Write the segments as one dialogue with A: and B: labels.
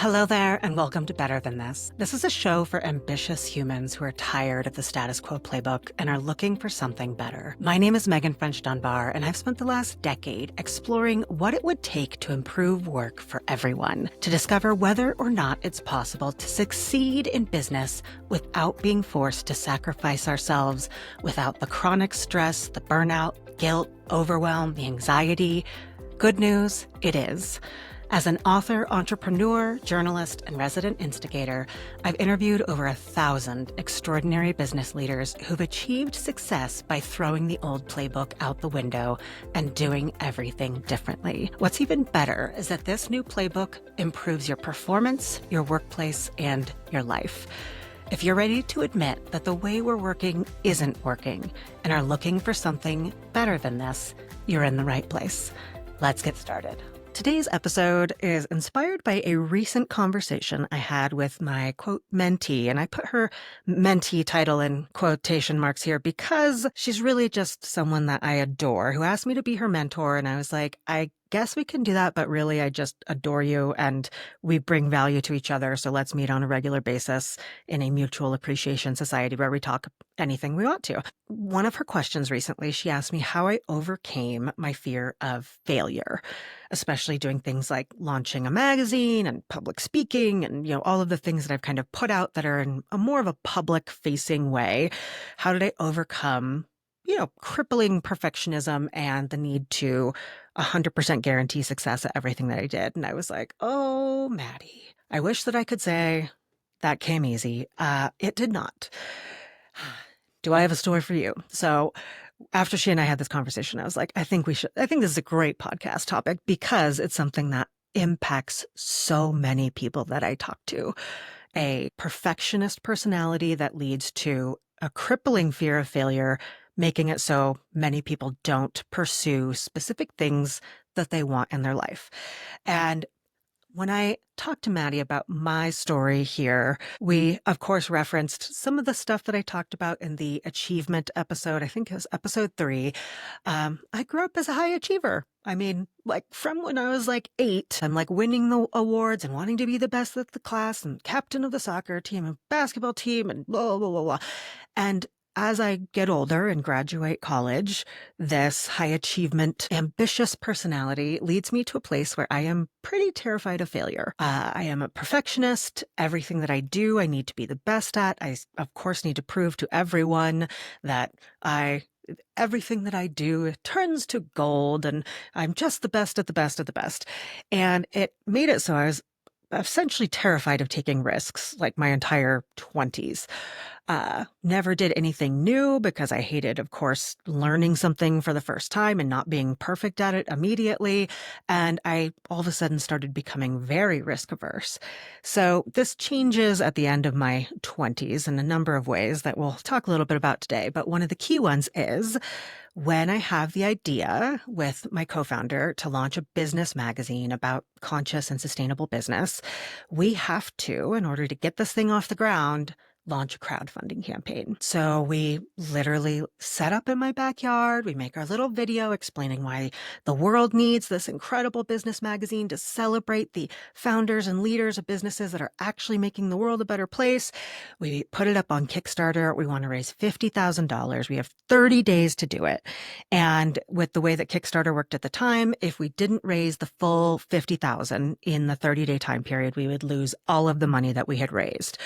A: Hello there, and welcome to Better Than This. This is a show for ambitious humans who are tired of the status quo playbook and are looking for something better. My name is Meghan French Dunbar, and I've spent the last decade exploring what it would take to improve work for everyone, to discover whether or not it's possible to succeed in business without being forced to sacrifice ourselves, without the chronic stress, the burnout, guilt, overwhelm, the anxiety. Good news, it is. As an author, entrepreneur, journalist, and resident instigator, I've interviewed over 1,000 extraordinary business leaders who've achieved success by throwing the old playbook out the window and doing everything differently. What's even better is that this new playbook improves your performance, your workplace, and your life. If you're ready to admit that the way we're working isn't working and are looking for something better than this, you're in the right place. Let's get started. Today's episode is inspired by a recent conversation I had with my, quote, mentee, and I put her mentee title in quotation marks here because she's really just someone that I adore who asked me to be her mentor, and I was like, I guess we can do that, but really I just adore you and we bring value to each other, so let's meet on a regular basis in a mutual appreciation society where we talk anything we want to. One of her questions recently, she asked me how I overcame my fear of failure, especially doing things like launching a magazine and public speaking and, all of the things that I've kind of put out that are in a more of a public facing way. How did I overcome crippling perfectionism and the need to 100% guarantee success at everything that I did? And I was like, oh, Maddie, I wish that I could say that came easy. It did not. Do I have a story for you? So after she and I had this conversation, I was like, I think this is a great podcast topic because it's something that impacts so many people that I talk to. A perfectionist personality that leads to a crippling fear of failure, making it so many people don't pursue specific things that they want in their life. And when I talked to Maddie about my story here, we, of course, referenced some of the stuff that I talked about in the achievement episode. I think it was episode 3. I grew up as a high achiever. I mean, from when I was 8, I'm winning the awards and wanting to be the best of the class and captain of the soccer team and basketball team and blah, blah, blah, blah. And as I get older and graduate college, this high achievement, ambitious personality leads me to a place where I am pretty terrified of failure. I am a perfectionist. Everything that I do, I need to be the best at. I, of course, need to prove to everyone that everything that I do turns to gold and I'm just the best at the best at the best. And it made it so I was essentially terrified of taking risks my entire 20s. Never did anything new because I hated, of course, learning something for the first time and not being perfect at it immediately. And I all of a sudden started becoming very risk averse. So this changes at the end of my 20s in a number of ways that we'll talk a little bit about today. But one of the key ones is when I have the idea with my co-founder to launch a business magazine about conscious and sustainable business, we have to, in order to get this thing off the ground, launch a crowdfunding campaign. So we literally set up in my backyard. We make our little video explaining why the world needs this incredible business magazine to celebrate the founders and leaders of businesses that are actually making the world a better place. We put it up on Kickstarter. We want to raise $50,000. We have 30 days to do it. And with the way that Kickstarter worked at the time, if we didn't raise the full $50,000 in the 30-day time period, we would lose all of the money that we had raised.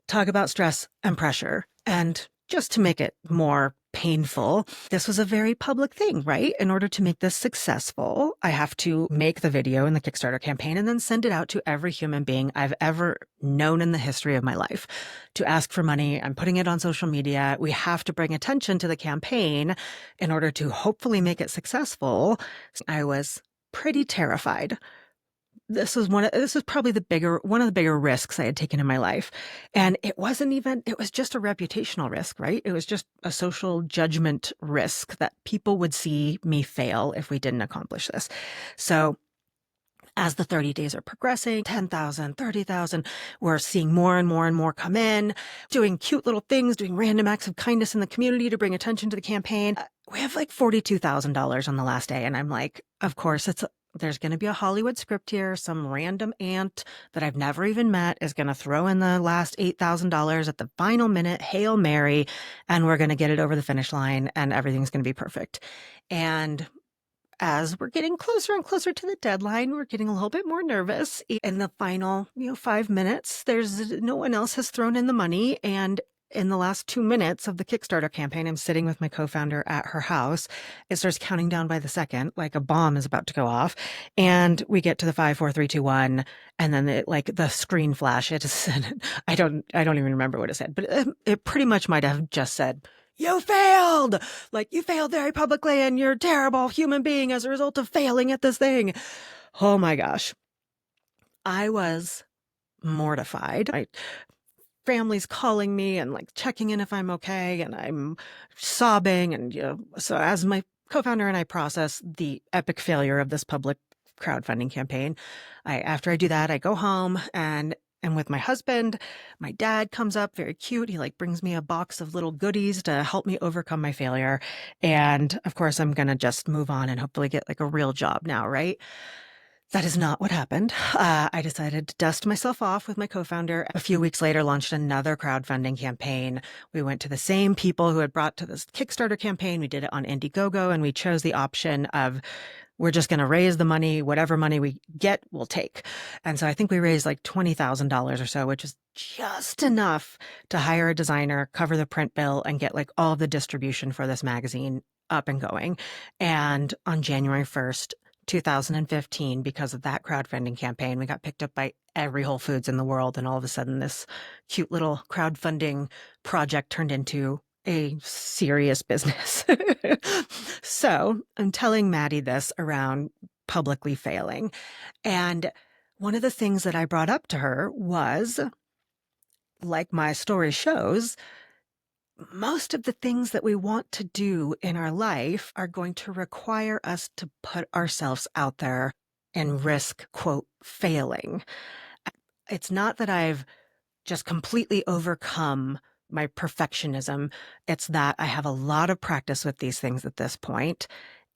A: Talk about stress and pressure. And just to make it more painful, this was a very public thing, right? In order to make this successful, I have to make the video in the Kickstarter campaign and then send it out to every human being I've ever known in the history of my life to ask for money. I'm putting it on social media. We have to bring attention to the campaign in order to hopefully make it successful. I was pretty terrified. This is probably one of the bigger risks I had taken in my life. And it was just a reputational risk, right? It was just a social judgment risk that people would see me fail if we didn't accomplish this. So as the 30 days are progressing, 10,000, 30,000, we're seeing more and more and more come in, doing cute little things, doing random acts of kindness in the community to bring attention to the campaign. We have $42,000 on the last day. And I'm like, of course, it's There's going to be a Hollywood script here. Some random aunt that I've never even met is going to throw in the last $8,000 at the final minute, Hail Mary, and we're going to get it over the finish line and everything's going to be perfect. And as we're getting closer and closer to the deadline, we're getting a little bit more nervous. In the final, 5 minutes, there's no one else has thrown in the money. And in the last 2 minutes of the Kickstarter campaign, I'm sitting with my co-founder at her house. It starts counting down by the second, like a bomb is about to go off. And we get to the 5, 4, 3, 2, 1. And then the screen flash, it said, I don't even remember what it said, but it pretty much might have just said, "You failed! Like, you failed very publicly and you're a terrible human being as a result of failing at this thing." Oh my gosh. I was mortified. My family's calling me and checking in if I'm okay, and I'm sobbing. And so as my co-founder and I process the epic failure of this public crowdfunding campaign, after I do that, I go home and with my husband. My dad comes up, very cute. He brings me a box of little goodies to help me overcome my failure. And of course, I'm going to just move on and hopefully get a real job now, right? That is not what happened. I decided to dust myself off with my co-founder. A few weeks later, launched another crowdfunding campaign. We went to the same people who had brought to this Kickstarter campaign. We did it on Indiegogo, and we chose the option of, we're just going to raise the money. Whatever money we get, we'll take. And so I think we raised $20,000 or so, which is just enough to hire a designer, cover the print bill, and get all of the distribution for this magazine up and going. And on January 1st, 2015, because of that crowdfunding campaign, we got picked up by every Whole Foods in the world. And all of a sudden, this cute little crowdfunding project turned into a serious business. So I'm telling Maddie this around publicly failing. And one of the things that I brought up to her was, like my story shows, most of the things that we want to do in our life are going to require us to put ourselves out there and risk, quote, failing. It's not that I've just completely overcome my perfectionism. It's that I have a lot of practice with these things at this point,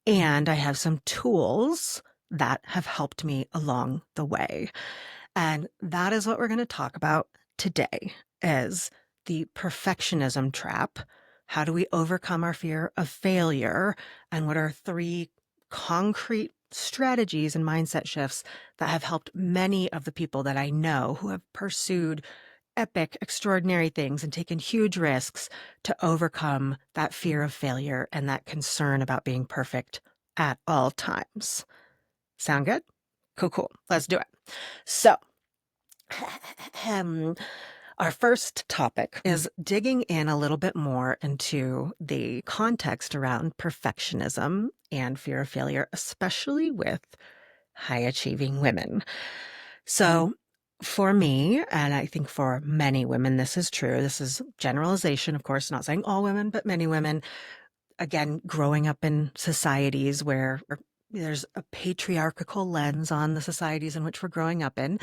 A: and I have some tools that have helped me along the way. And that is what we're going to talk about today, is the perfectionism trap. How do we overcome our fear of failure? And what are 3 concrete strategies and mindset shifts that have helped many of the people that I know who have pursued epic, extraordinary things and taken huge risks to overcome that fear of failure and that concern about being perfect at all times. Sound good? Cool. Let's do it. So, our first topic is digging in a little bit more into the context around perfectionism and fear of failure, especially with high-achieving women. So for me, and I think for many women, this is true. This is generalization, of course, not saying all women, but many women, again, growing up in societies where there's a patriarchal lens on the societies in which we're growing up in.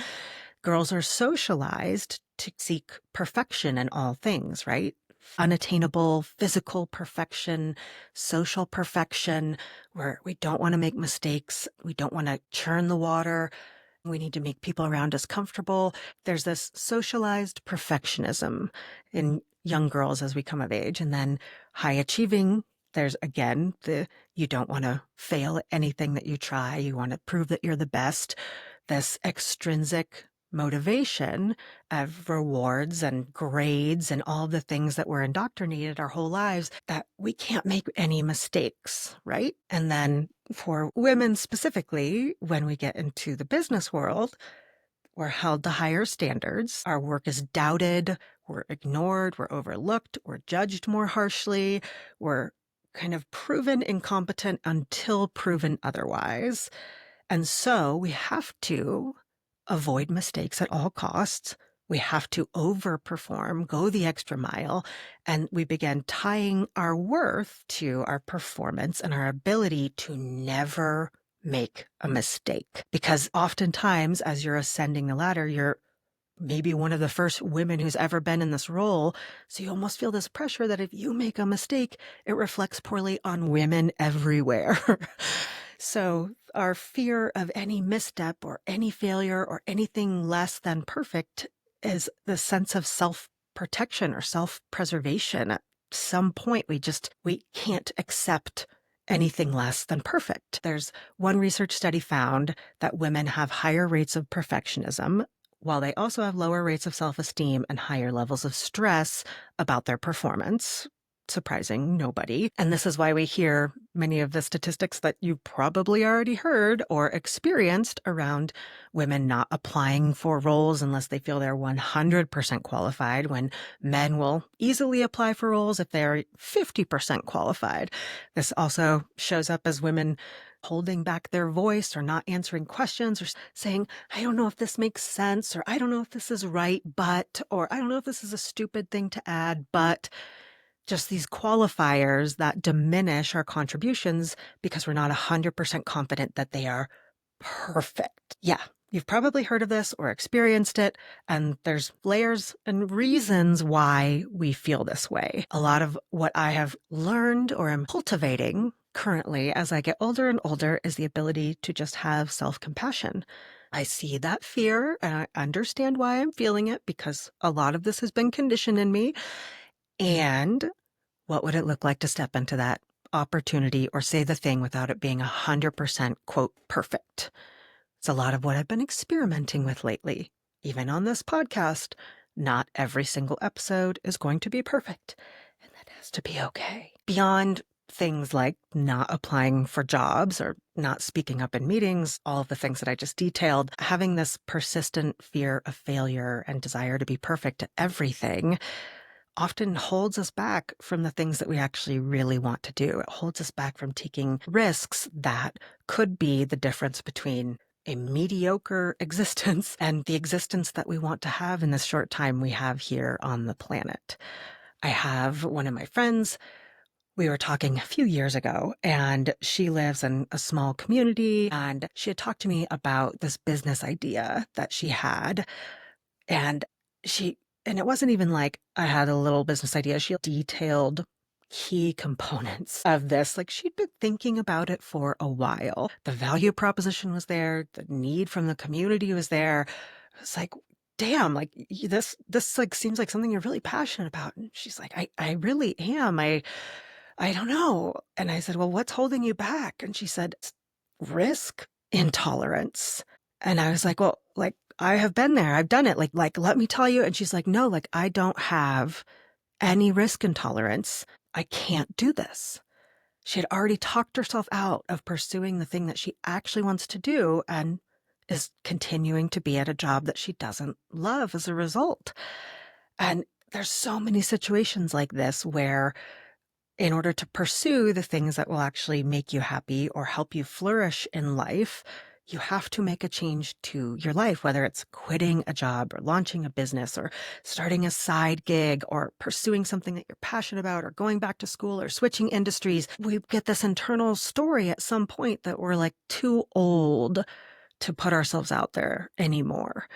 A: Girls are socialized to seek perfection in all things, right? Unattainable physical perfection, social perfection, where we don't want to make mistakes. We don't want to churn the water. We need to make people around us comfortable. There's this socialized perfectionism in young girls as we come of age. And then high achieving, there's again, you don't want to fail at anything that you try. You want to prove that you're the best. This extrinsic motivation of rewards and grades and all the things that we're indoctrinated our whole lives, that we can't make any mistakes, right? And then for women specifically, when we get into the business world, we're held to higher standards. Our work is doubted, we're ignored, we're overlooked, we're judged more harshly, we're kind of proven incompetent until proven otherwise. And so we have to avoid mistakes at all costs. We have to overperform, go the extra mile, and we begin tying our worth to our performance and our ability to never make a mistake. Because oftentimes, as you're ascending the ladder, you're maybe one of the first women who's ever been in this role. So you almost feel this pressure that if you make a mistake, it reflects poorly on women everywhere. So Our fear of any misstep or any failure or anything less than perfect is the sense of self-protection or self-preservation. At some point, we can't accept anything less than perfect. There's one research study found that women have higher rates of perfectionism, while they also have lower rates of self-esteem and higher levels of stress about their performance. Surprising nobody. And this is why we hear many of the statistics that you probably already heard or experienced around women not applying for roles unless they feel they're 100% qualified, when men will easily apply for roles if they're 50% qualified. This also shows up as women holding back their voice or not answering questions or saying, I don't know if this makes sense, or I don't know if this is right, but, or I don't know if this is a stupid thing to add, but just these qualifiers that diminish our contributions because we're not 100% confident that they are perfect. Yeah, you've probably heard of this or experienced it, and there's layers and reasons why we feel this way. A lot of what I have learned or am cultivating currently as I get older and older is the ability to just have self-compassion. I see that fear and I understand why I'm feeling it because a lot of this has been conditioned in me. And what would it look like to step into that opportunity or say the thing without it being 100% quote perfect? It's a lot of what I've been experimenting with lately. Even on this podcast, not every single episode is going to be perfect, and that has to be okay. Beyond things like not applying for jobs or not speaking up in meetings, all of the things that I just detailed, having this persistent fear of failure and desire to be perfect at everything often holds us back from the things that we actually really want to do. It holds us back from taking risks that could be the difference between a mediocre existence and the existence that we want to have in this short time we have here on the planet. I have one of my friends. We were talking a few years ago, and she lives in a small community, and she had talked to me about this business idea that she had. And she, and it wasn't even like I had a little business idea. She detailed key components of this. Like she'd been thinking about it for a while. The value proposition was there. The need from the community was there. It's like, damn, like this like seems like something you're really passionate about. And she's like, I really am. I don't know. And I said, well, what's holding you back? And she said, risk intolerance. And I was like, well, like I have been there. I've done it. Like, let me tell you. And she's like, no, like I don't have any risk intolerance. I can't do this. She had already talked herself out of pursuing the thing that she actually wants to do and is continuing to be at a job that she doesn't love as a result. And there's so many situations like this where in order to pursue the things that will actually make you happy or help you flourish in life, you have to make a change to your life, whether it's quitting a job or launching a business or starting a side gig or pursuing something that you're passionate about or going back to school or switching industries. We get this internal story at some point that we're like too old to put ourselves out there anymore.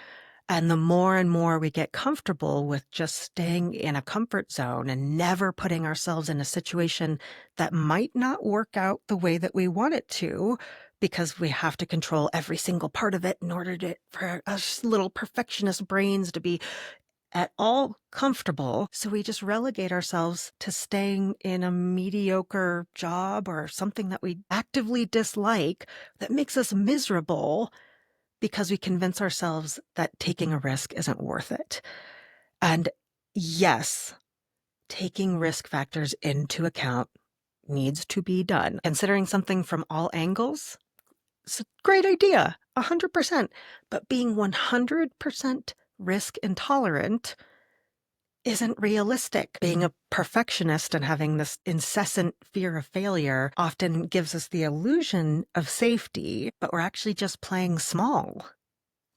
A: And the more and more we get comfortable with just staying in a comfort zone and never putting ourselves in a situation that might not work out the way that we want it to, because we have to control every single part of it in order for us little perfectionist brains to be at all comfortable. So we just relegate ourselves to staying in a mediocre job or something that we actively dislike that makes us miserable, because we convince ourselves that taking a risk isn't worth it. And yes, taking risk factors into account needs to be done. Considering something from all angles, it's a great idea, 100%. But being 100% risk intolerant isn't realistic. Being a perfectionist and having this incessant fear of failure often gives us the illusion of safety, but we're actually just playing small.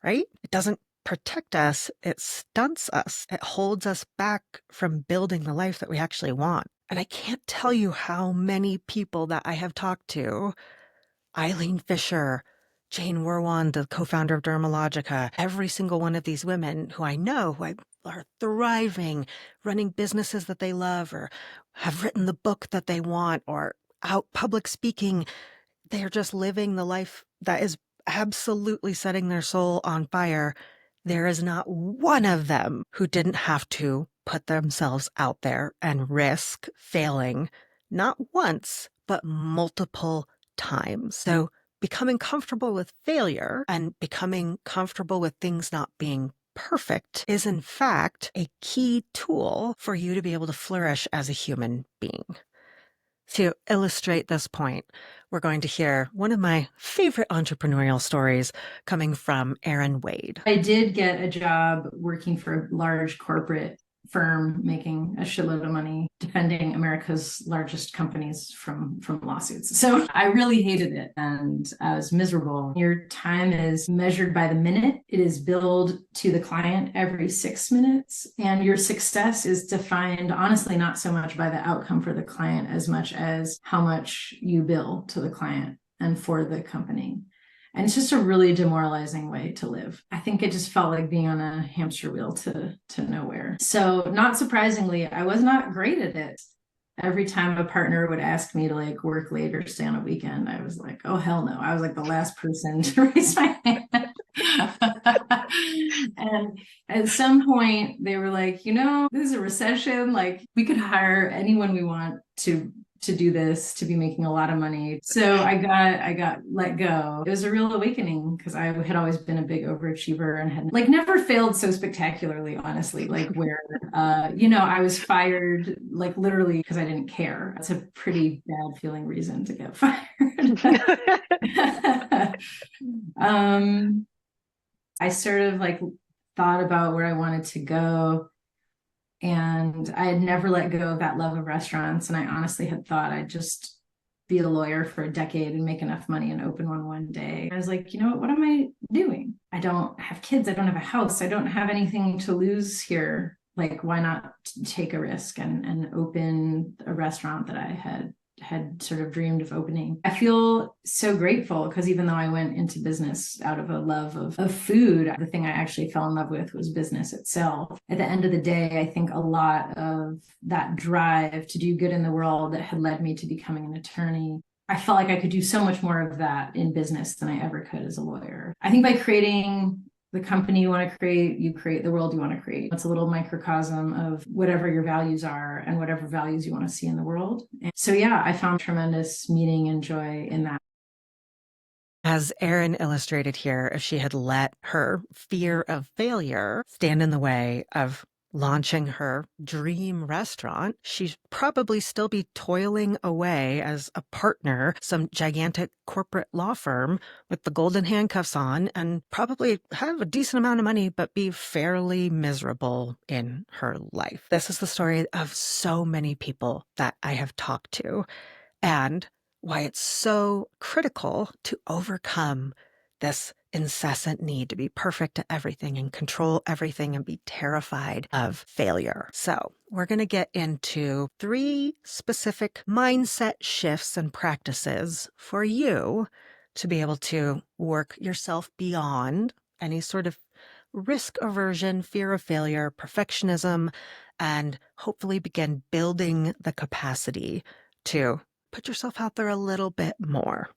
A: Right? It doesn't protect us. It stunts us. It holds us back from building the life that we actually want. And I can't tell you how many people that I have talked to, Eileen Fisher, Jane Werwan, the co-founder of Dermalogica, every single one of these women who I know are thriving, running businesses that they love or have written the book that they want or out public speaking. They're just living the life that is absolutely setting their soul on fire. There is not one of them who didn't have to put themselves out there and risk failing, not once, but multiple times. So becoming comfortable with failure and becoming comfortable with things not being perfect is, in fact, a key tool for you to be able to flourish as a human being. To illustrate this point, we're going to hear one of my favorite entrepreneurial stories coming from Erin Wade.
B: I did get a job working for a large corporate firm making a shitload of money defending America's largest companies from lawsuits. So I really hated it and I was miserable. Your time is measured by the minute. It is billed to the client every 6 minutes, and your success is defined honestly not so much by the outcome for the client as much as how much you bill to the client and for the company. And it's just a really demoralizing way to live. I think it just felt like being on a hamster wheel to nowhere. So not surprisingly, I was not great at it. Every time a partner would ask me to like work late or stay on a weekend, I was like, oh, hell no. I was like the last person to raise my hand. And at some point they were like, this is a recession. Like we could hire anyone we want to do this, to be making a lot of money. So I got let go. It was a real awakening because I had always been a big overachiever and had like never failed so spectacularly, honestly, like where, I was fired like literally because I didn't care. That's a pretty bad feeling reason to get fired. I sort of like thought about where I wanted to go. And I had never let go of that love of restaurants. And I honestly had thought I'd just be a lawyer for a decade and make enough money and open one day. I was like, what am I doing? I don't have kids. I don't have a house. I don't have anything to lose here. Like, why not take a risk and open a restaurant that I had sort of dreamed of opening. I feel so grateful because even though I went into business out of a love of food, the thing I actually fell in love with was business itself. At the end of the day, I think a lot of that drive to do good in the world that had led me to becoming an attorney, I felt like I could do so much more of that in business than I ever could as a lawyer. I think by creating the company you want to create, you create the world you want to create. It's a little microcosm of whatever your values are and whatever values you want to see in the world. And so, yeah, I found tremendous meaning and joy in that.
A: As Erin illustrated here, if she had let her fear of failure stand in the way of launching her dream restaurant, she'd probably still be toiling away as a partner, some gigantic corporate law firm with the golden handcuffs on, and probably have a decent amount of money, but be fairly miserable in her life. This is the story of so many people that I have talked to, and why it's so critical to overcome this incessant need to be perfect at everything and control everything and be terrified of failure. So we're going to get into 3 specific mindset shifts and practices for you to be able to work yourself beyond any sort of risk aversion, fear of failure, perfectionism, and hopefully begin building the capacity to put yourself out there a little bit more.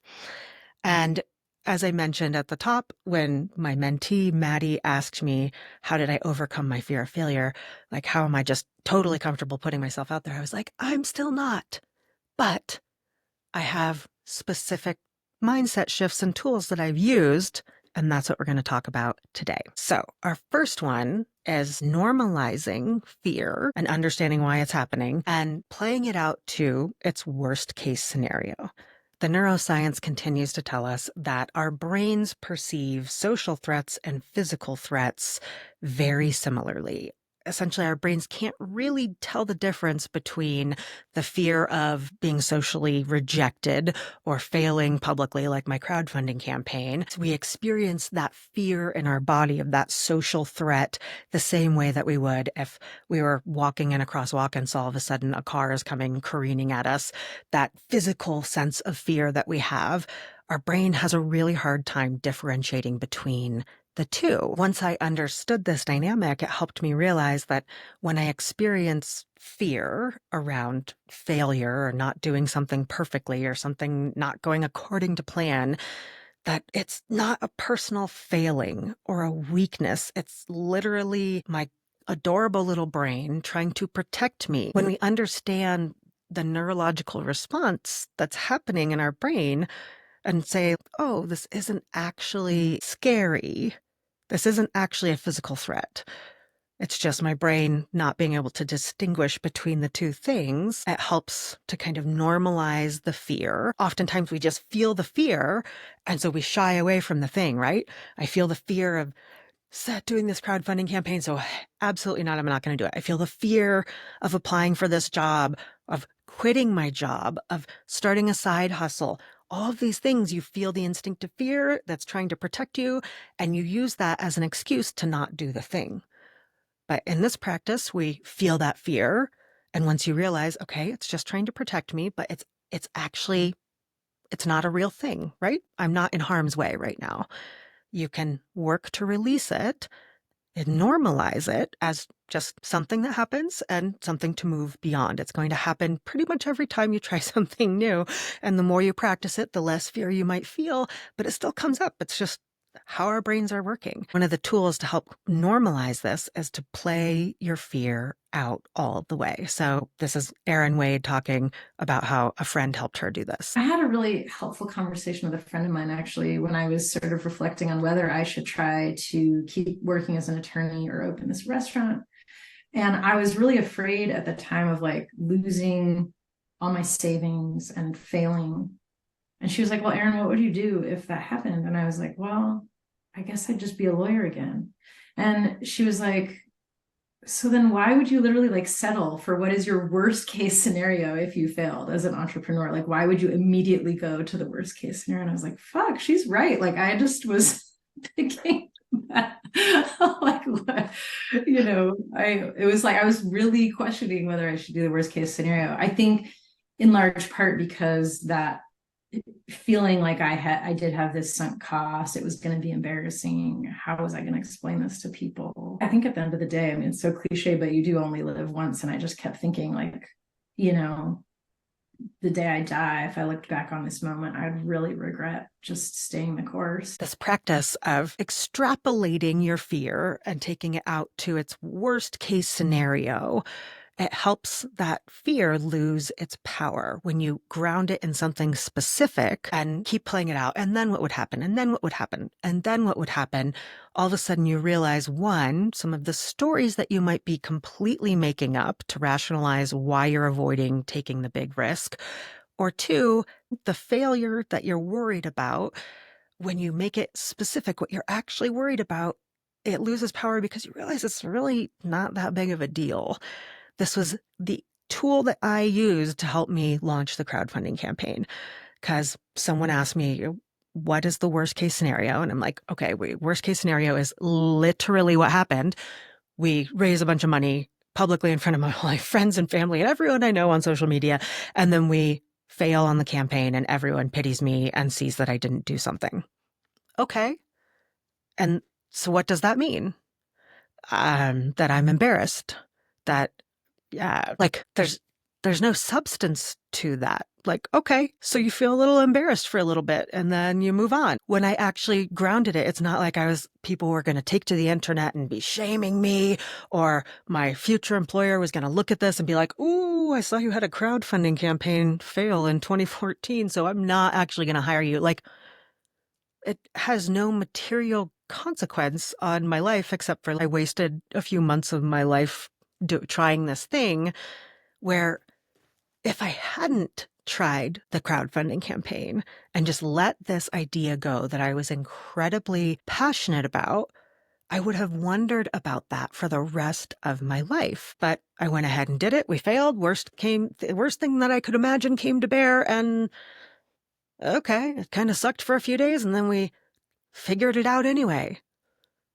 A: And as I mentioned at the top, when my mentee, Maddie, asked me, how did I overcome my fear of failure? Like, how am I just totally comfortable putting myself out there? I was like, I'm still not. But I have specific mindset shifts and tools that I've used, and that's what we're going to talk about today. So our first one is normalizing fear and understanding why it's happening and playing it out to its worst case scenario. The neuroscience continues to tell us that our brains perceive social threats and physical threats very similarly. Essentially, our brains can't really tell the difference between the fear of being socially rejected or failing publicly, like my crowdfunding campaign. So we experience that fear in our body of that social threat the same way that we would if we were walking in a crosswalk and saw all of a sudden a car is coming careening at us. That physical sense of fear that we have, our brain has a really hard time differentiating between the two. Once I understood this dynamic, it helped me realize that when I experience fear around failure or not doing something perfectly or something not going according to plan, that it's not a personal failing or a weakness. It's literally my adorable little brain trying to protect me. When we understand the neurological response that's happening in our brain and say, oh, this isn't actually scary. This isn't actually a physical threat. It's just my brain not being able to distinguish between the two things. It helps to kind of normalize the fear. Oftentimes we just feel the fear, and so we shy away from the thing, right? I feel the fear of doing this crowdfunding campaign, so absolutely not, I'm not going to do it. I feel the fear of applying for this job, of quitting my job, of starting a side hustle. All of these things, you feel the instinctive fear that's trying to protect you, and you use that as an excuse to not do the thing. But in this practice, we feel that fear. And once you realize, okay, it's just trying to protect me, but it's actually, it's not a real thing, right? I'm not in harm's way right now. You can work to release it and normalize it as just something that happens and something to move beyond. It's going to happen pretty much every time you try something new. And the more you practice it, the less fear you might feel, but it still comes up. It's just how our brains are working. One of the tools to help normalize this is to play your fear out all the way. So this is Erin Wade talking about how a friend helped her do this.
B: I had a really helpful conversation with a friend of mine, actually, when I was sort of reflecting on whether I should try to keep working as an attorney or open this restaurant. And I was really afraid at the time of like losing all my savings and failing. And she was like, well, Erin, what would you do if that happened? And I was like, well, I guess I'd just be a lawyer again. And she was like, so then why would you literally like settle for what is your worst case scenario if you failed as an entrepreneur? Like, why would you immediately go to the worst case scenario? And I was like, fuck, she's right. Like, I just was thinking that, like, what, it was like, I was really questioning whether I should do the worst case scenario. I think in large part because that feeling like I did have this sunk cost, it was going to be embarrassing. How was I going to explain this to people? I think at the end of the day, I mean, it's so cliche, but you do only live once. And I just kept thinking like, the day I die, if I looked back on this moment, I'd really regret just staying the course.
A: This practice of extrapolating your fear and taking it out to its worst case scenario, it helps that fear lose its power when you ground it in something specific and keep playing it out. And then what would happen? And then what would happen? And then what would happen? All of a sudden you realize, one, some of the stories that you might be completely making up to rationalize why you're avoiding taking the big risk. Or two, the failure that you're worried about, when you make it specific what you're actually worried about, it loses power because you realize it's really not that big of a deal. This was the tool that I used to help me launch the crowdfunding campaign, because someone asked me, what is the worst case scenario? And I'm like, okay, worst case scenario is literally what happened. We raise a bunch of money publicly in front of my friends and family and everyone I know on social media. And then we fail on the campaign and everyone pities me and sees that I didn't do something. Okay. And so what does that mean? That I'm embarrassed, that like there's no substance to that. Like, okay, so you feel a little embarrassed for a little bit and then you move on. When I actually grounded it, it's not like people were going to take to the internet and be shaming me, or my future employer was going to look at this and be like, ooh, I saw you had a crowdfunding campaign fail in 2014, so I'm not actually going to hire you. Like, it has no material consequence on my life, except for I wasted a few months of my life trying this thing, where if I hadn't tried the crowdfunding campaign and just let this idea go that I was incredibly passionate about, I would have wondered about that for the rest of my life. But I went ahead and did it. We failed. The worst thing that I could imagine came to bear. And okay, it kind of sucked for a few days, and then we figured it out anyway.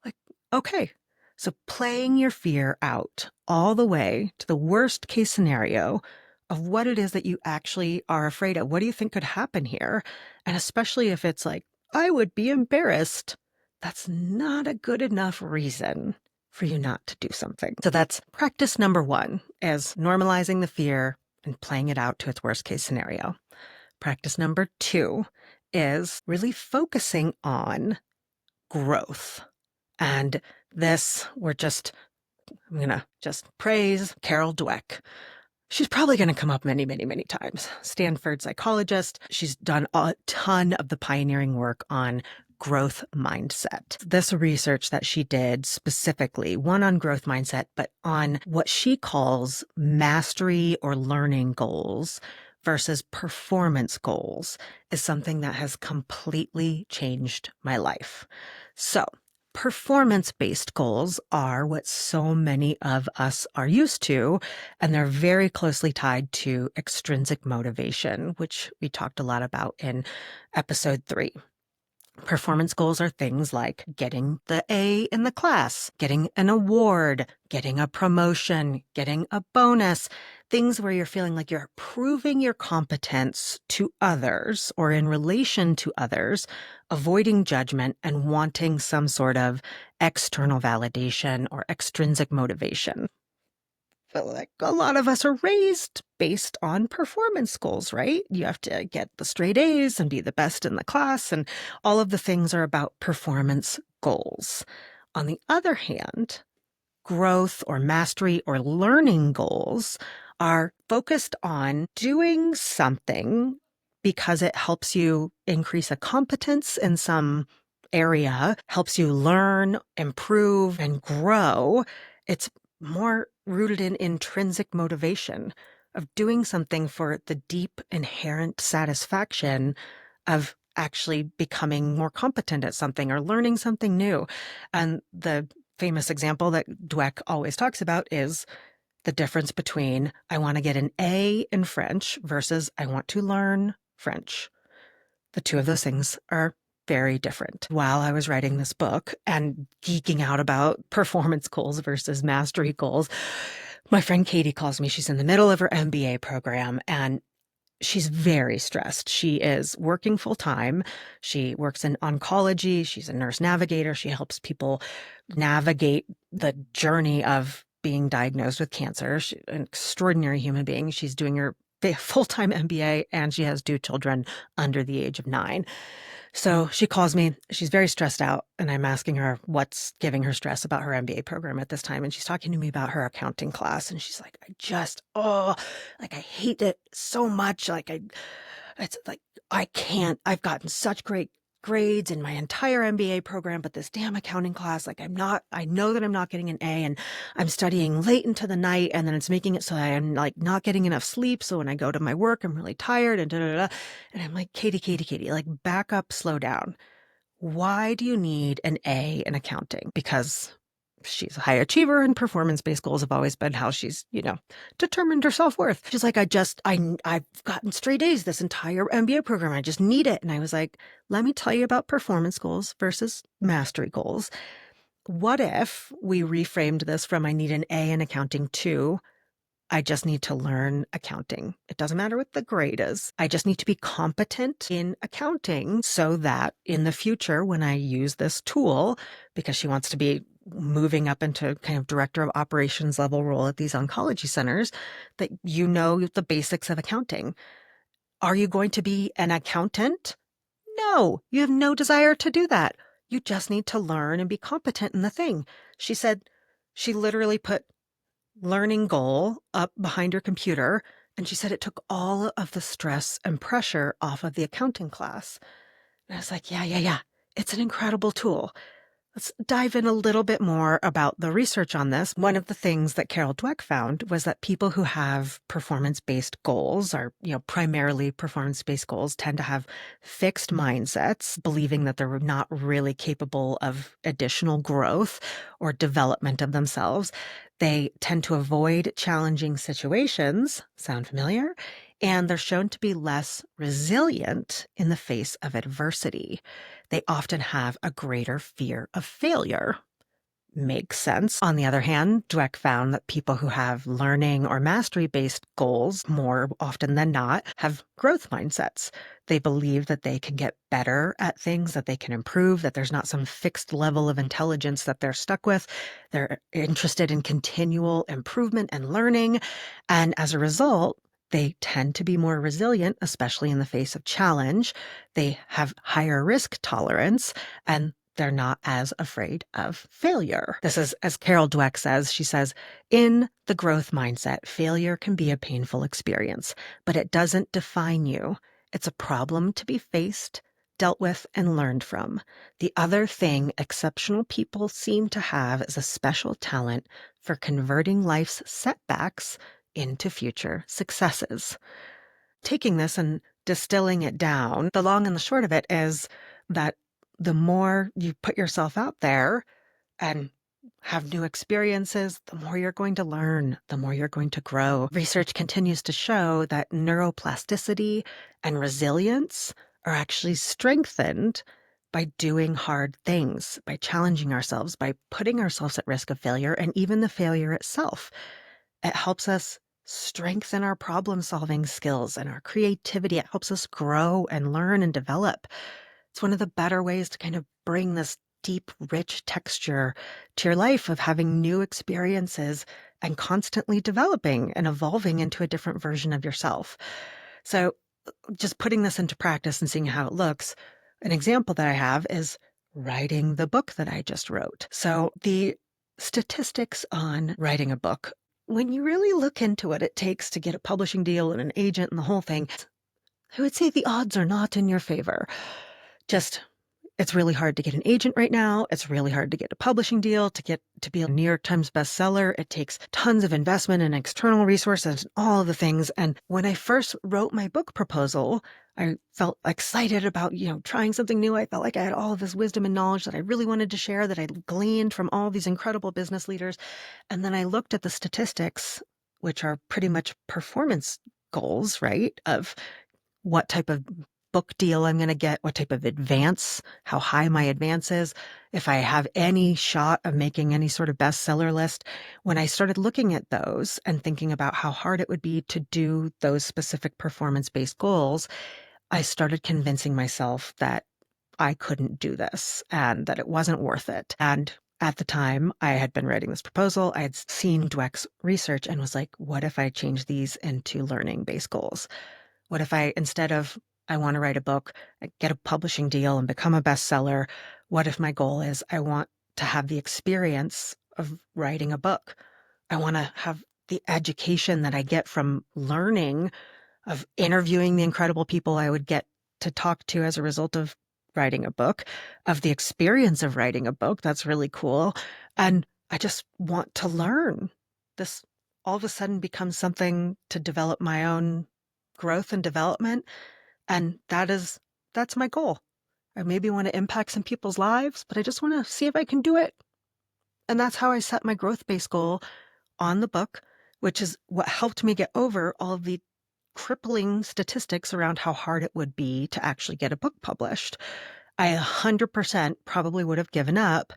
A: Like, okay. So playing your fear out all the way to the worst case scenario of what it is that you actually are afraid of. What do you think could happen here? And especially if it's like, I would be embarrassed that's not a good enough reason for you not to do something. So that's practice number one, is normalizing the fear and playing it out to its worst case scenario. Practice number two is really focusing on growth. And this, I'm going to just praise Carol Dweck. She's probably going to come up many, many, many times. Stanford psychologist. She's done a ton of the pioneering work on growth mindset. This research that she did specifically, one on growth mindset, but on what she calls mastery or learning goals versus performance goals, is something that has completely changed my life. So, performance-based goals are what so many of us are used to, and they're very closely tied to extrinsic motivation, which we talked a lot about in episode 3. Performance goals are things like getting the A in the class, getting an award, getting a promotion, getting a bonus, things where you're feeling like you're proving your competence to others or in relation to others, avoiding judgment and wanting some sort of external validation or extrinsic motivation. But like a lot of us are raised based on performance goals, right? You have to get the straight A's and be the best in the class, and all of the things are about performance goals. On the other hand, growth or mastery or learning goals are focused on doing something because it helps you increase a competence in some area, helps you learn, improve, and grow. It's more rooted in intrinsic motivation of doing something for the deep inherent satisfaction of actually becoming more competent at something or learning something new. And the famous example that Dweck always talks about is the difference between I want to get an A in French versus I want to learn French. The two of those things are very different. While I was writing this book and geeking out about performance goals versus mastery goals, my friend Katie calls me. She's in the middle of her MBA program and she's very stressed. She is working full time. She works in oncology. She's a nurse navigator. She helps people navigate the journey of being diagnosed with cancer. She's an extraordinary human being. She's doing her full-time MBA and she has 2 children under the age of 9. So she calls me, she's very stressed out, and I'm asking her what's giving her stress about her MBA program at this time. And she's talking to me about her accounting class. And she's like, I hate it so much. It's like, I can't, I've gotten such great grades in my entire MBA program, but this damn accounting class, I know that I'm not getting an A and I'm studying late into the night and then it's making it so I'm like not getting enough sleep. So when I go to my work, I'm really tired and da da da. And I'm like, Katie, like back up, slow down. Why do you need an A in accounting? Because she's a high achiever and performance-based goals have always been how she's, determined her self-worth. She's like, I've gotten straight A's this entire MBA program. I just need it. And I was like, let me tell you about performance goals versus mastery goals. What if we reframed this from I need an A in accounting to I just need to learn accounting. It doesn't matter what the grade is. I just need to be competent in accounting so that in the future, when I use this tool, because she wants to be moving up into kind of director of operations level role at these oncology centers, that you know the basics of accounting. Are you going to be an accountant? No, you have no desire to do that. You just need to learn and be competent in the thing. She said she literally put learning goal up behind her computer. And she said it took all of the stress and pressure off of the accounting class. And I was like, yeah. It's an incredible tool. Let's dive in a little bit more about the research on this. One of the things that Carol Dweck found was that people who have performance-based goals, or primarily performance-based goals, tend to have fixed mindsets, believing that they're not really capable of additional growth or development of themselves. They tend to avoid challenging situations. Sound familiar? And they're shown to be less resilient in the face of adversity. They often have a greater fear of failure. Makes sense. On the other hand, Dweck found that people who have learning or mastery-based goals, more often than not, have growth mindsets. They believe that they can get better at things, that they can improve, that there's not some fixed level of intelligence that they're stuck with. They're interested in continual improvement and learning. And as a result, they tend to be more resilient, especially in the face of challenge. They have higher risk tolerance, and they're not as afraid of failure. This is, as Carol Dweck says, she says, in the growth mindset, failure can be a painful experience, but it doesn't define you. It's a problem to be faced, dealt with, and learned from. The other thing exceptional people seem to have is a special talent for converting life's setbacks into future successes. Taking this and distilling it down, the long and the short of it is that the more you put yourself out there and have new experiences, the more you're going to learn, the more you're going to grow. Research continues to show that neuroplasticity and resilience are actually strengthened by doing hard things, by challenging ourselves, by putting ourselves at risk of failure, and even the failure itself. It helps us strengthen our problem-solving skills and our creativity. It helps us grow and learn and develop. It's one of the better ways to kind of bring this deep, rich texture to your life of having new experiences and constantly developing and evolving into a different version of yourself. So just putting this into practice and seeing how it looks, an example that I have is writing the book that I just wrote. So the statistics on writing a book, when you really look into what it takes to get a publishing deal and an agent and the whole thing, I would say the odds are not in your favor. Just, it's really hard to get an agent right now. It's really hard to get a publishing deal, to be a New York Times bestseller. It takes tons of investment and external resources and all of the things. And when I first wrote my book proposal, I felt excited about, trying something new. I felt like I had all of this wisdom and knowledge that I really wanted to share, that I gleaned from all these incredible business leaders. And then I looked at the statistics, which are pretty much performance goals, right? Of what type of book deal I'm going to get, what type of advance, how high my advance is, if I have any shot of making any sort of bestseller list. When I started looking at those and thinking about how hard it would be to do those specific performance-based goals, I started convincing myself that I couldn't do this and that it wasn't worth it. And at the time, I had been writing this proposal. I had seen Dweck's research and was like, what if I change these into learning-based goals? What if I, instead of, I want to write a book, I get a publishing deal and become a bestseller? What if my goal is I want to have the experience of writing a book? I want to have the education that I get from learning, of interviewing the incredible people I would get to talk to as a result of writing a book, of the experience of writing a book. That's really cool. And I just want to learn. This all of a sudden becomes something to develop my own growth and development. And that's my goal. I maybe want to impact some people's lives, but I just want to see if I can do it. And that's how I set my growth-based goal on the book, which is what helped me get over all of the crippling statistics around how hard it would be to actually get a book published. I 100% probably would have given up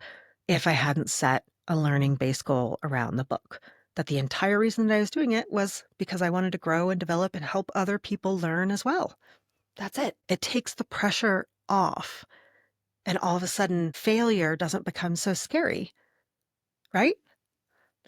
A: if I hadn't set a learning-based goal around the book. That the entire reason that I was doing it was because I wanted to grow and develop and help other people learn as well. That's it. It takes the pressure off. And all of a sudden, failure doesn't become so scary, right?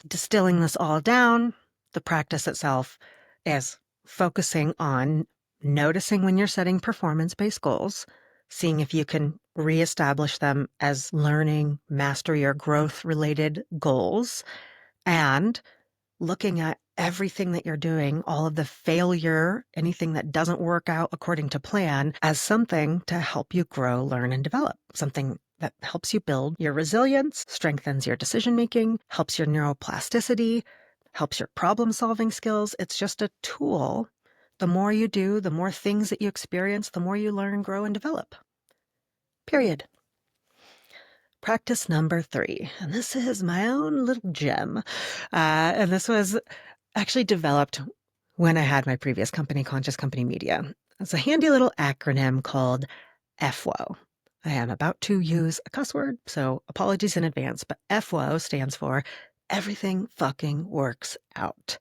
A: Distilling this all down, the practice itself is focusing on noticing when you're setting performance-based goals, seeing if you can reestablish them as learning, mastery, or growth-related goals, and looking at everything that you're doing, all of the failure, anything that doesn't work out according to plan, as something to help you grow, learn, and develop. Something that helps you build your resilience, strengthens your decision-making, helps your neuroplasticity, helps your problem-solving skills. It's just a tool. The more you do, the more things that you experience, the more you learn, grow, and develop. Period. Practice number 3, and this is my own little gem. And this was actually developed when I had my previous company, Conscious Company Media. It's a handy little acronym called FWO. I am about to use a cuss word, so apologies in advance, but FWO stands for everything fucking works out.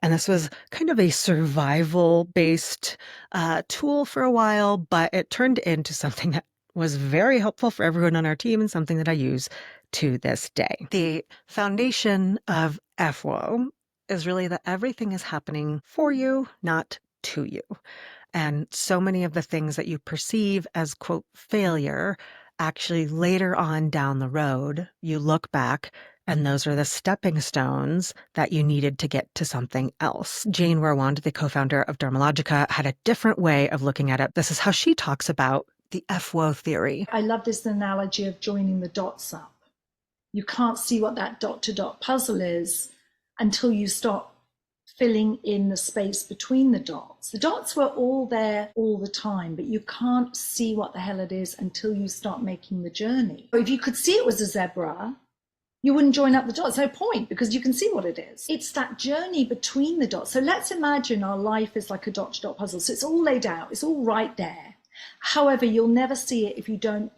A: And this was kind of a survival-based tool for a while, but it turned into something that was very helpful for everyone on our team and something that I use to this day. The foundation of FWO is really that everything is happening for you, not to you. And so many of the things that you perceive as, quote, failure, actually later on down the road, you look back and those are the stepping stones that you needed to get to something else. Jane Warwand, the co-founder of Dermalogica, had a different way of looking at it. This is how she talks about the FWO theory.
C: I love this analogy of joining the dots up. You can't see what that dot-to-dot puzzle is until you start filling in the space between the dots. The dots were all there all the time, but you can't see what the hell it is until you start making the journey. If you could see it was a zebra, you wouldn't join up the dots. No point, because you can see what it is. It's that journey between the dots. So let's imagine our life is like a dot-to-dot puzzle. So it's all laid out. It's all right there. However, you'll never see it if you don't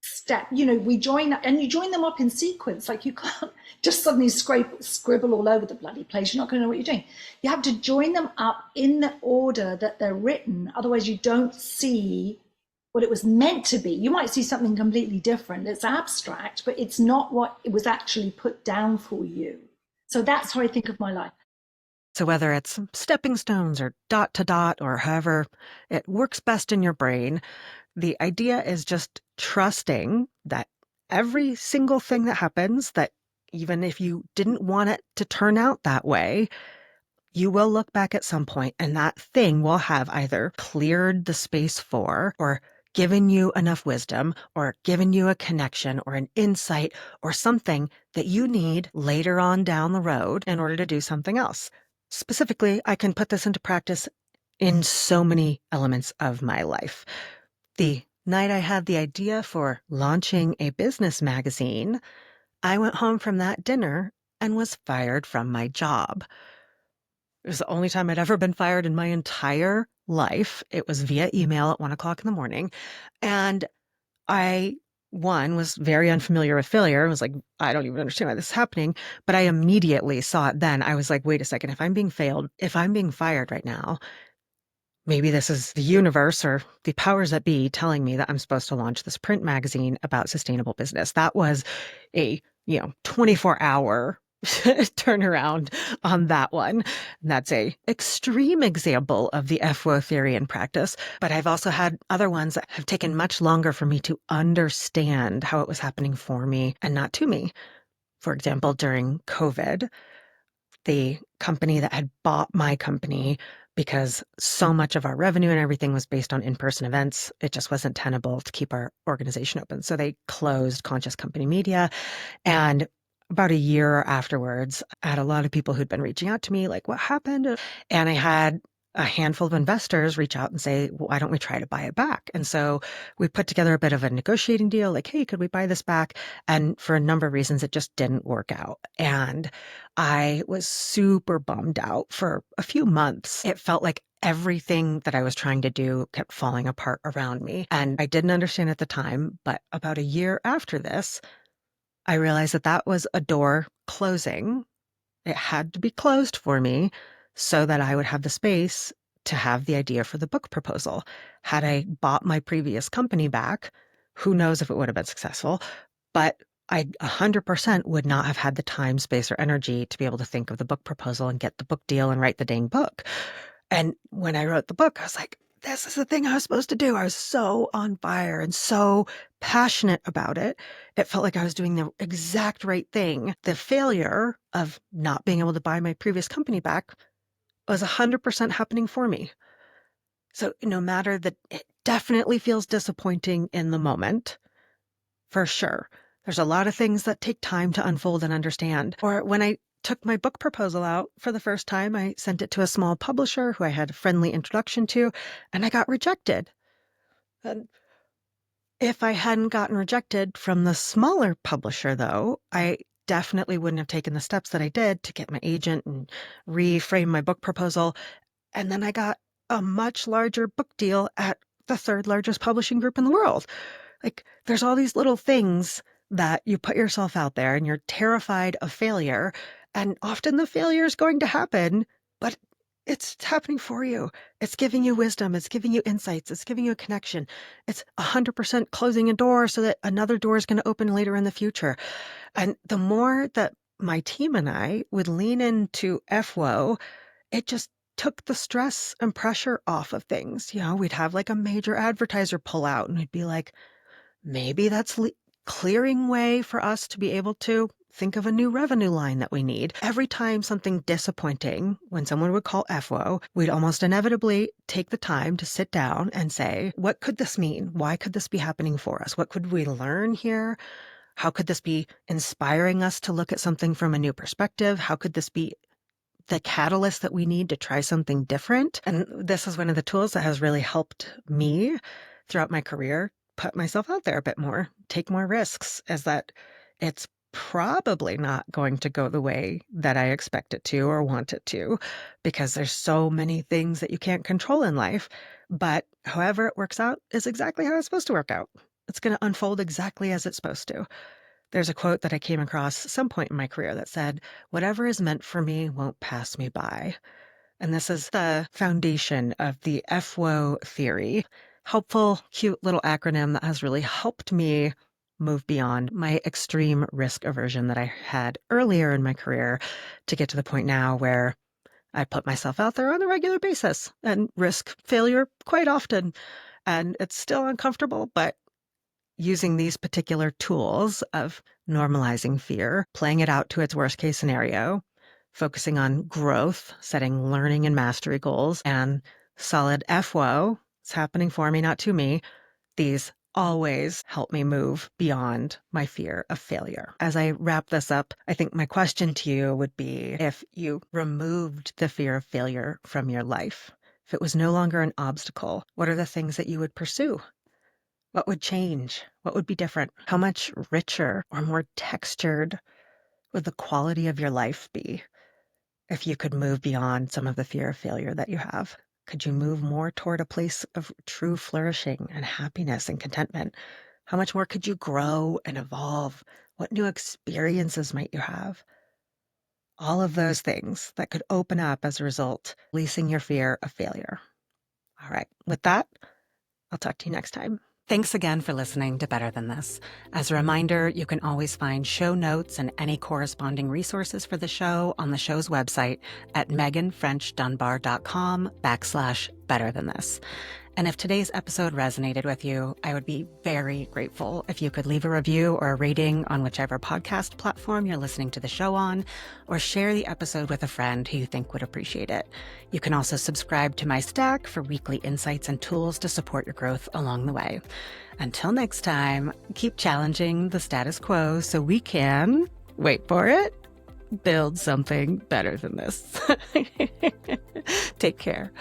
C: step, we join up, and you join them up in sequence. Like, you can't just suddenly scribble all over the bloody place. You're not going to know what you're doing. You have to join them up in the order that they're written. Otherwise, you don't see what it was meant to be. You might see something completely different. It's abstract, but it's not what it was actually put down for you. So that's how I think of my life.
A: So whether it's stepping stones or dot to dot or however it works best in your brain, the idea is just trusting that every single thing that happens, that even if you didn't want it to turn out that way, you will look back at some point and that thing will have either cleared the space for, or given you enough wisdom, or given you a connection or an insight or something that you need later on down the road in order to do something else. Specifically, I can put this into practice in so many elements of my life. The night I had the idea for launching a business magazine, I went home from that dinner and was fired from my job. It was the only time I'd ever been fired in my entire life. It was via email at 1:00 in the morning. And I, one, was very unfamiliar with failure. I was like, I don't even understand why this is happening. But I immediately saw it then. I was like, wait a second, if I'm being fired right now, maybe this is the universe or the powers that be telling me that I'm supposed to launch this print magazine about sustainable business. That was a, 24-hour turnaround on that one. And that's a extreme example of the FWO theory in practice. But I've also had other ones that have taken much longer for me to understand how it was happening for me and not to me. For example, during COVID, the company that had bought my company, because so much of our revenue and everything was based on in-person events, it just wasn't tenable to keep our organization open. So they closed Conscious Company Media. And about a year afterwards, I had a lot of people who'd been reaching out to me, like, what happened? And I had a handful of investors reach out and say, well, why don't we try to buy it back? And so we put together a bit of a negotiating deal, like, hey, could we buy this back? And for a number of reasons, it just didn't work out. And I was super bummed out for a few months. It felt like everything that I was trying to do kept falling apart around me. And I didn't understand at the time, but about a year after this, I realized that that was a door closing. It had to be closed for me so that I would have the space to have the idea for the book proposal. Had I bought my previous company back, who knows if it would have been successful, but I 100% would not have had the time, space, or energy to be able to think of the book proposal and get the book deal and write the dang book. And when I wrote the book, I was like, this is the thing I was supposed to do. I was so on fire and so passionate about it. It felt like I was doing the exact right thing. The failure of not being able to buy my previous company back was 100% happening for me. So no matter that, it definitely feels disappointing in the moment, for sure. There's a lot of things that take time to unfold and understand. Or when I took my book proposal out for the first time, I sent it to a small publisher who I had a friendly introduction to, and I got rejected. And if I hadn't gotten rejected from the smaller publisher, though, I definitely wouldn't have taken the steps that I did to get my agent and reframe my book proposal. And then I got a much larger book deal at the third largest publishing group in the world. Like, there's all these little things that you put yourself out there and you're terrified of failure. And often the failure is going to happen, but it's happening for you. It's giving you wisdom. It's giving you insights. It's giving you a connection. It's 100% closing a door so that another door is going to open later in the future. And the more that my team and I would lean into FWO, it just took the stress and pressure off of things. We'd have like a major advertiser pull out and we'd be like, maybe that's clearing way for us to be able to think of a new revenue line that we need. Every time something disappointing, when someone would call FWO, we'd almost inevitably take the time to sit down and say, what could this mean? Why could this be happening for us? What could we learn here? How could this be inspiring us to look at something from a new perspective? How could this be the catalyst that we need to try something different? And this is one of the tools that has really helped me throughout my career put myself out there a bit more, take more risks, as that it's probably not going to go the way that I expect it to or want it to, because there's so many things that you can't control in life. But however it works out is exactly how it's supposed to work out. It's going to unfold exactly as it's supposed to. There's a quote that I came across at some point in my career that said, whatever is meant for me won't pass me by. And this is the foundation of the FWO theory. Helpful, cute little acronym that has really helped me move beyond my extreme risk aversion that I had earlier in my career to get to the point now where I put myself out there on a regular basis and risk failure quite often. And it's still uncomfortable, but using these particular tools of normalizing fear, playing it out to its worst case scenario, focusing on growth, setting learning and mastery goals, and solid FWO, it's happening for me, not to me. These always help me move beyond my fear of failure. As I wrap this up, I think my question to you would be, if you removed the fear of failure from your life, if it was no longer an obstacle, what are the things that you would pursue? What would change? What would be different? How much richer or more textured would the quality of your life be if you could move beyond some of the fear of failure that you have? Could you move more toward a place of true flourishing and happiness and contentment? How much more could you grow and evolve? What new experiences might you have? All of those things that could open up as a result, releasing your fear of failure. All right. With that, I'll talk to you next time. Thanks again for listening to Better Than This. As a reminder, you can always find show notes and any corresponding resources for the show on the show's website at meghanfrenchdunbar.com/better than this. And if today's episode resonated with you, I would be very grateful if you could leave a review or a rating on whichever podcast platform you're listening to the show on, or share the episode with a friend who you think would appreciate it. You can also subscribe to my Stack for weekly insights and tools to support your growth along the way. Until next time, keep challenging the status quo so we can, wait for it, build something better than this. Take care.